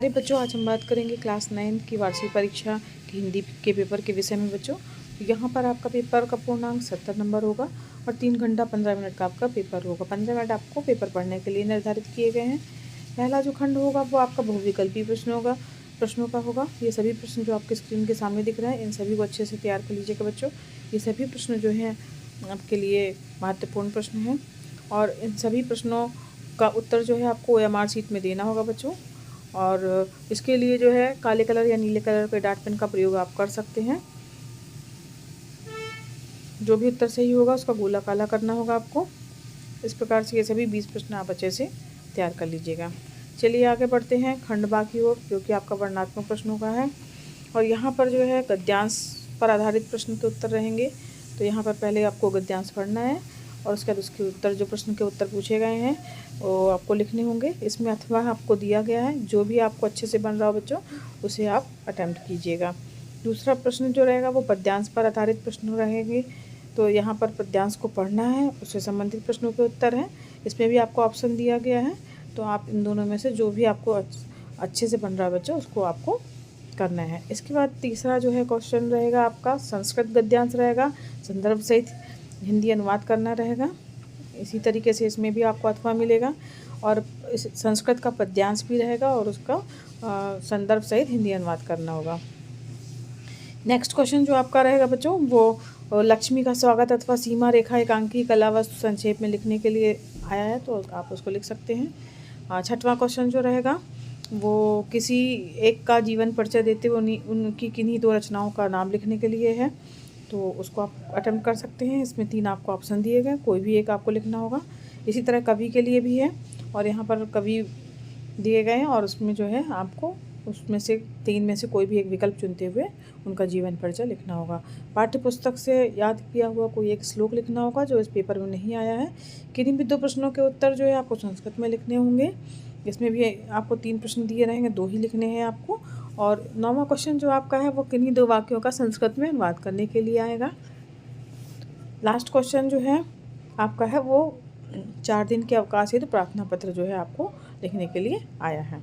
अरे बच्चों, आज हम बात करेंगे क्लास 9 की वार्षिक परीक्षा की हिंदी के पेपर के विषय में। बच्चों, यहाँ पर आपका पेपर का पूर्णांक 70 नंबर होगा और 3 घंटा 15 मिनट का आपका पेपर होगा। 15 मिनट आपको पेपर पढ़ने के लिए निर्धारित किए गए हैं। पहला जो खंड होगा वो आपका बहुविकल्पी प्रश्नों का होगा। ये सभी प्रश्न जो आपके स्क्रीन के सामने दिख रहे हैं, इन सभी को अच्छे से तैयार कर लीजिएगा बच्चों। ये सभी प्रश्न जो हैं आपके लिए महत्वपूर्ण प्रश्न हैं और इन सभी प्रश्नों का उत्तर जो है आपको OMR शीट में देना होगा बच्चों। और इसके लिए जो है काले कलर या नीले कलर के डार्ट पेन का प्रयोग आप कर सकते हैं। जो भी उत्तर सही होगा उसका गोला काला करना होगा आपको। इस प्रकार से ये सभी 20 प्रश्न आप अच्छे से तैयार कर लीजिएगा। चलिए आगे बढ़ते हैं खंड बा की ओर, जो कि आपका वर्णनात्मक प्रश्नों का है। और यहाँ पर जो है गद्यांश पर आधारित प्रश्न के उत्तर रहेंगे। तो यहाँ पर पहले आपको गद्यांश पढ़ना है और उसके बाद उसके उत्तर, जो प्रश्न के उत्तर पूछे गए हैं वो आपको लिखने होंगे। इसमें अथवा आपको दिया गया है, जो भी आपको अच्छे से बन रहा हो बच्चों उसे आप अटेम्प्ट कीजिएगा। दूसरा प्रश्न जो रहेगा वो पद्यांश पर आधारित प्रश्न रहेंगे। तो यहाँ पर पद्यांश को पढ़ना है, उससे संबंधित प्रश्नों के उत्तर हैं। इसमें भी आपको ऑप्शन दिया गया है, तो आप इन दोनों में से जो भी आपको अच्छे से बन रहा है बच्चों उसको आपको करना है। इसके बाद तीसरा जो है क्वेश्चन रहेगा आपका संस्कृत गद्यांश रहेगा, संदर्भ सहित हिंदी अनुवाद करना रहेगा। इसी तरीके से इसमें भी आपको अथवा मिलेगा और इस संस्कृत का पद्यांश भी रहेगा और उसका संदर्भ सहित हिंदी अनुवाद करना होगा। नेक्स्ट क्वेश्चन जो आपका रहेगा बच्चों वो लक्ष्मी का स्वागत अथवा सीमा रेखा एकांकी कला वस्तु संक्षेप में लिखने के लिए आया है, तो आप उसको लिख सकते हैं। छठवां क्वेश्चन जो रहेगा वो किसी एक का जीवन परिचय देते हुए उनकी किन्हीं 2 रचनाओं का नाम लिखने के लिए है, तो उसको आप अटेम्प्ट कर सकते हैं। इसमें 3 आपको ऑप्शन दिए गए, कोई भी एक आपको लिखना होगा। इसी तरह कवि के लिए भी है और यहाँ पर कवि दिए गए हैं और उसमें जो है आपको उसमें से 3 में से कोई भी एक विकल्प चुनते हुए उनका जीवन परिचय लिखना होगा। पाठ्य पुस्तक से याद किया हुआ कोई एक श्लोक लिखना होगा जो इस पेपर में नहीं आया है। किन्हीं भी 2 प्रश्नों के उत्तर जो है आपको संस्कृत में लिखने होंगे। इसमें भी आपको 3 प्रश्न दिए रहेंगे, 2 ही लिखने हैं आपको। और 9वां क्वेश्चन जो आपका है वो किन्हीं 2 वाक्यों का संस्कृत में अनुवाद करने के लिए आएगा। लास्ट क्वेश्चन जो है आपका है वो 4 दिन के अवकाश हेतु प्रार्थना पत्र जो है आपको लिखने के लिए आया है।